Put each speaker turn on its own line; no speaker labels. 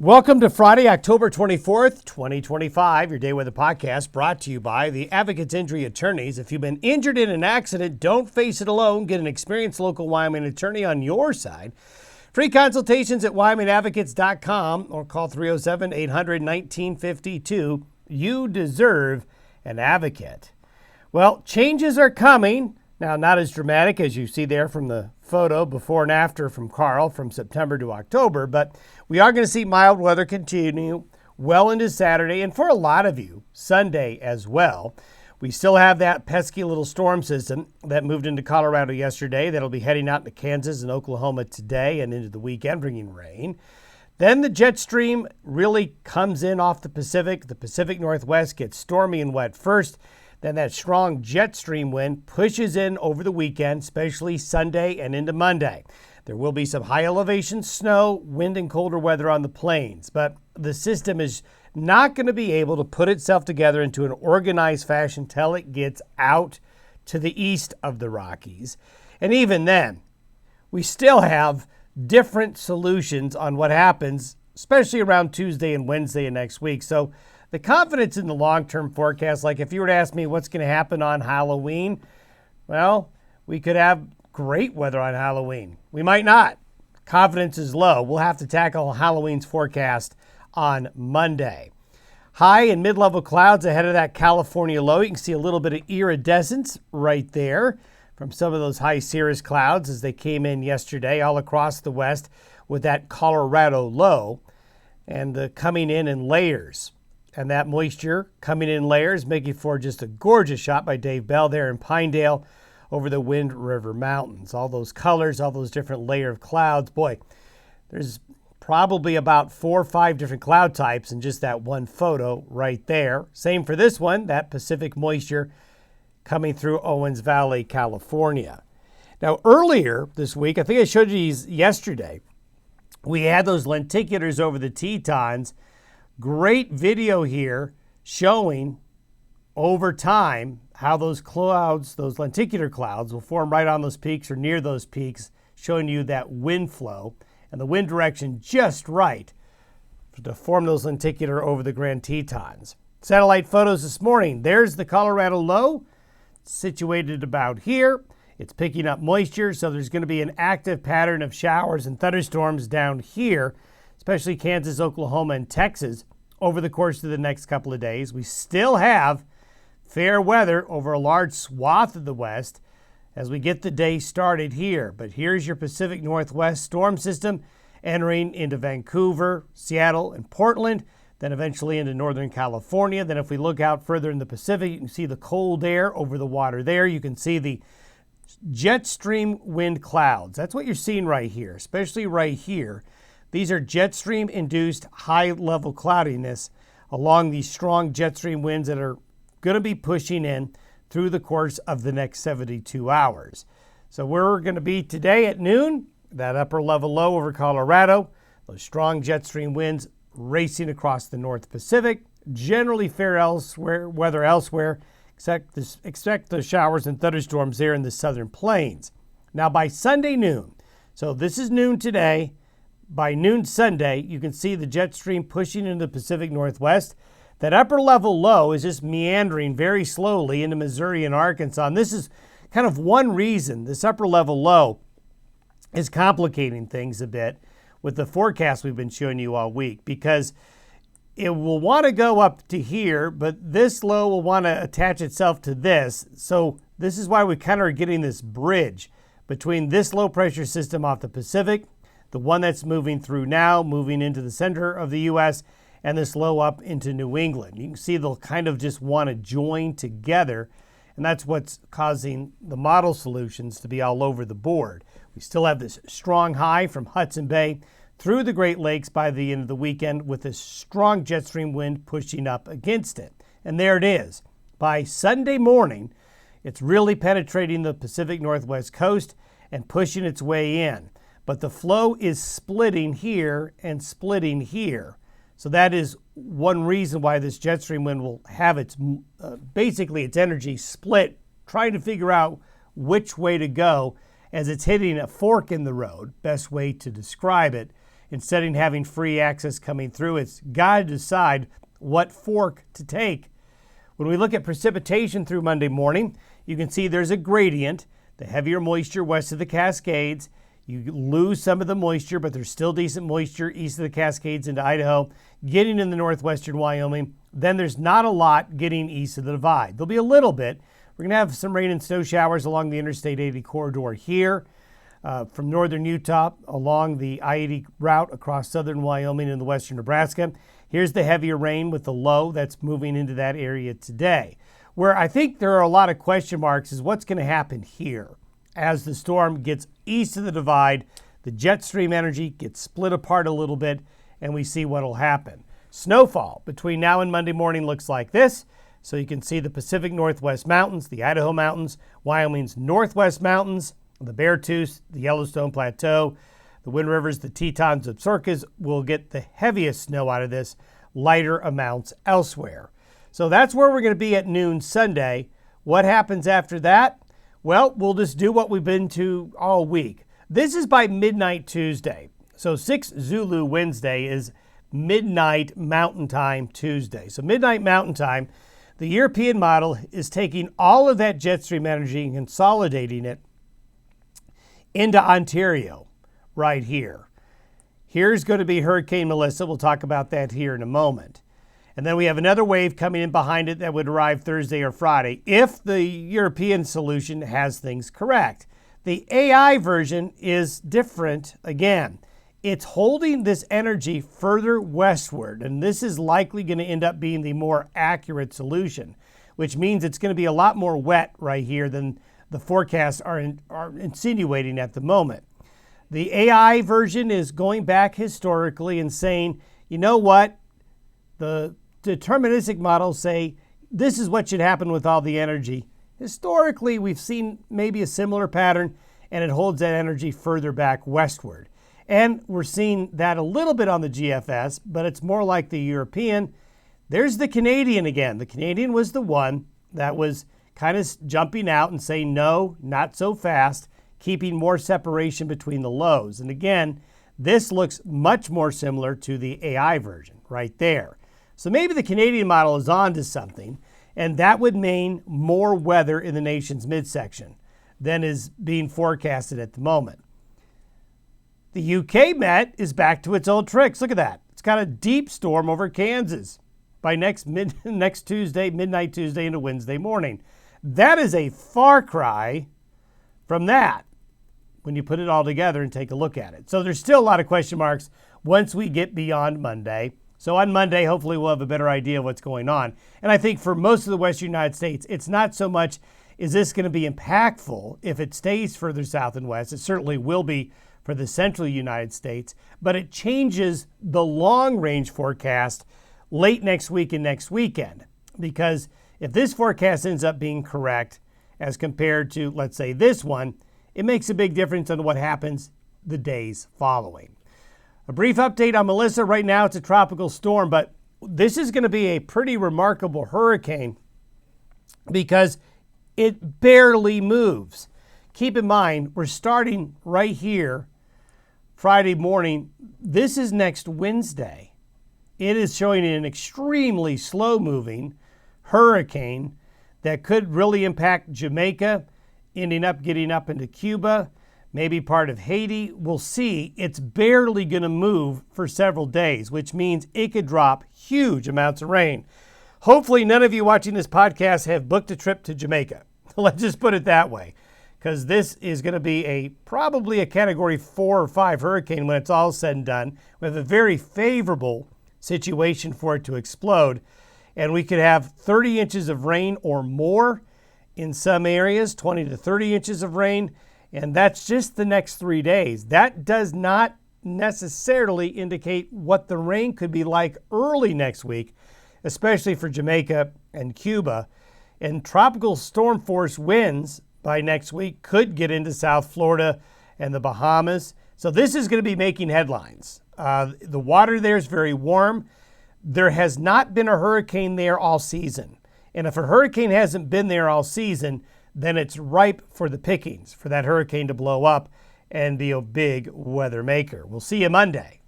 Welcome to Friday, October 24th, 2025, your Day Weather Podcast brought to you by the Advocates Injury Attorneys. If you've been injured in an accident, don't face it alone. Get an experienced local Wyoming attorney on your side. Free consultations at WyomingAdvocates.com or call 307-800-1952. You deserve an advocate. Well, changes are coming. Now, not as dramatic as you see there from the photo before and after from Carl from September to October, but we are going to see mild weather continue well into Saturday, and for a lot of you, Sunday as well. We still have that pesky little storm system that moved into Colorado yesterday that'll be heading out into Kansas and Oklahoma today and into the weekend, bringing rain. Then the jet stream really comes in off the Pacific. The Pacific Northwest gets stormy and wet first. Then that strong jet stream wind pushes in over the weekend, especially Sunday and into Monday. There will be some high elevation snow, wind, and colder weather on the plains, but the system is not going to be able to put itself together into an organized fashion until it gets out to the east of the Rockies. And even then, we still have different solutions on what happens, especially around Tuesday and Wednesday of next week. So the confidence in the long-term forecast, like if you were to ask me what's going to happen on Halloween, well, we could have great weather on Halloween. We might not. Confidence is low. We'll have to tackle Halloween's forecast on Monday. High and mid-level clouds ahead of that California low. You can see a little bit of iridescence right there from some of those high cirrus clouds as they came in yesterday all across the west with that Colorado low and coming in layers. And that moisture coming in layers, making for just a gorgeous shot by Dave Bell there in Pinedale over the Wind River Mountains. All those colors, all those different layer of clouds. Boy, there's probably about 4 or 5 different cloud types in just that one photo right there. Same for this one, that Pacific moisture coming through Owens Valley, California. Now, earlier this week, I think I showed you these yesterday, we had those lenticulars over the Tetons. Great video here showing over time how those clouds, those lenticular clouds, will form right on those peaks or near those peaks, showing you that wind flow and the wind direction just right to form those lenticular over the Grand Tetons. Satellite photos this morning. There's the Colorado low, situated about here. It's picking up moisture, so there's going to be an active pattern of showers and thunderstorms down here, especially Kansas, Oklahoma, and Texas over the course of the next couple of days. We still have fair weather over a large swath of the west as we get the day started here. But here's your Pacific Northwest storm system entering into Vancouver, Seattle, and Portland, then eventually into Northern California. Then if we look out further in the Pacific, you can see the cold air over the water there. You can see the jet stream wind clouds. That's what you're seeing right here, especially right here. These are jet stream induced high level cloudiness along these strong jet stream winds that are going to be pushing in through the course of the next 72 hours. So we're going to be today at noon, that upper level low over Colorado, those strong jet stream winds racing across the North Pacific, generally fair weather elsewhere, expect the showers and thunderstorms there in the southern plains. Now by Sunday noon, so this is noon today, by noon Sunday, you can see the jet stream pushing into the Pacific Northwest. That upper level low is just meandering very slowly into Missouri and Arkansas. And this is kind of one reason this upper level low is complicating things a bit with the forecast we've been showing you all week, because it will want to go up to here, but this low will want to attach itself to this. So this is why we kind of are getting this bridge between this low pressure system off the Pacific, the one that's moving through now, moving into the center of the U.S., and this low up into New England. You can see they'll kind of just want to join together, and that's what's causing the model solutions to be all over the board. We still have this strong high from Hudson Bay through the Great Lakes by the end of the weekend with this strong jet stream wind pushing up against it. And there it is. By Sunday morning, it's really penetrating the Pacific Northwest coast and pushing its way in. But the flow is splitting here and splitting here. So that is one reason why this jet stream wind will have its basically its energy split, trying to figure out which way to go as it's hitting a fork in the road, best way to describe it, instead of having free access coming through. It's got to decide what fork to take. When we look at precipitation through Monday morning, you can see there's a gradient. The heavier moisture west of the Cascades. You lose some of the moisture, but there's still decent moisture east of the Cascades into Idaho, getting in the northwestern Wyoming. Then there's not a lot getting east of the Divide. There'll be a little bit. We're going to have some rain and snow showers along the Interstate 80 corridor here, from northern Utah along the I-80 route across southern Wyoming and the western Nebraska. Here's the heavier rain with the low that's moving into that area today. Where I think there are a lot of question marks is what's going to happen here. As the storm gets east of the Divide, the jet stream energy gets split apart a little bit, and we see what will happen. Snowfall between now and Monday morning looks like this. So you can see the Pacific Northwest Mountains, the Idaho Mountains, Wyoming's Northwest Mountains, the Beartooth, the Yellowstone Plateau, the Wind Rivers, the Tetons, the Absarokas will get the heaviest snow out of this, lighter amounts elsewhere. So that's where we're going to be at noon Sunday. What happens after that? Well, we'll just do what we've been to all week. This is by midnight Tuesday. So 6 Zulu Wednesday is midnight Mountain Time Tuesday. So midnight Mountain Time, the European model is taking all of that jet stream energy and consolidating it into Ontario right here. Here's going to be Hurricane Melissa. We'll talk about that here in a moment. And then we have another wave coming in behind it that would arrive Thursday or Friday if the European solution has things correct. The AI version is different again. It's holding this energy further westward, and this is likely going to end up being the more accurate solution, which means it's going to be a lot more wet right here than the forecasts are insinuating at the moment. The AI version is going back historically and saying, you know what, the deterministic models say this is what should happen with all the energy. Historically, we've seen maybe a similar pattern, and it holds that energy further back westward. And we're seeing that a little bit on the GFS, but it's more like the European. There's the Canadian again. The Canadian was the one that was kind of jumping out and saying, no, not so fast, keeping more separation between the lows. And again, this looks much more similar to the AI version right there. So maybe the Canadian model is on to something, and that would mean more weather in the nation's midsection than is being forecasted at the moment. The UK Met is back to its old tricks. Look at that. It's got a deep storm over Kansas by next Tuesday, midnight Tuesday into Wednesday morning. That is a far cry from that when you put it all together and take a look at it. So there's still a lot of question marks once we get beyond Monday. So on Monday, hopefully we'll have a better idea of what's going on. And I think for most of the western United States, it's not so much is this going to be impactful if it stays further south and west. It certainly will be for the central United States, but it changes the long-range forecast late next week and next weekend. Because if this forecast ends up being correct as compared to, let's say, this one, it makes a big difference on what happens the days following. A brief update on Melissa. Right now it's a tropical storm, but this is going to be a pretty remarkable hurricane because it barely moves. Keep in mind, we're starting right here Friday morning. This is next Wednesday. It is showing an extremely slow-moving hurricane that could really impact Jamaica, ending up getting up into Cuba, maybe part of Haiti. We'll see. It's barely going to move for several days, which means it could drop huge amounts of rain. Hopefully none of you watching this podcast have booked a trip to Jamaica. Let's just put it that way, because this is going to be probably a Category 4 or 5 hurricane when it's all said and done. We have a very favorable situation for it to explode, and we could have 30 inches of rain or more in some areas, 20 to 30 inches of rain, and that's just the next 3 days. That does not necessarily indicate what the rain could be like early next week, especially for Jamaica and Cuba. And tropical storm force winds by next week could get into South Florida and the Bahamas. So this is going to be making headlines. The water there is very warm. There has not been a hurricane there all season. And if a hurricane hasn't been there all season, then it's ripe for the pickings for that hurricane to blow up and be a big weather maker. We'll see you Monday.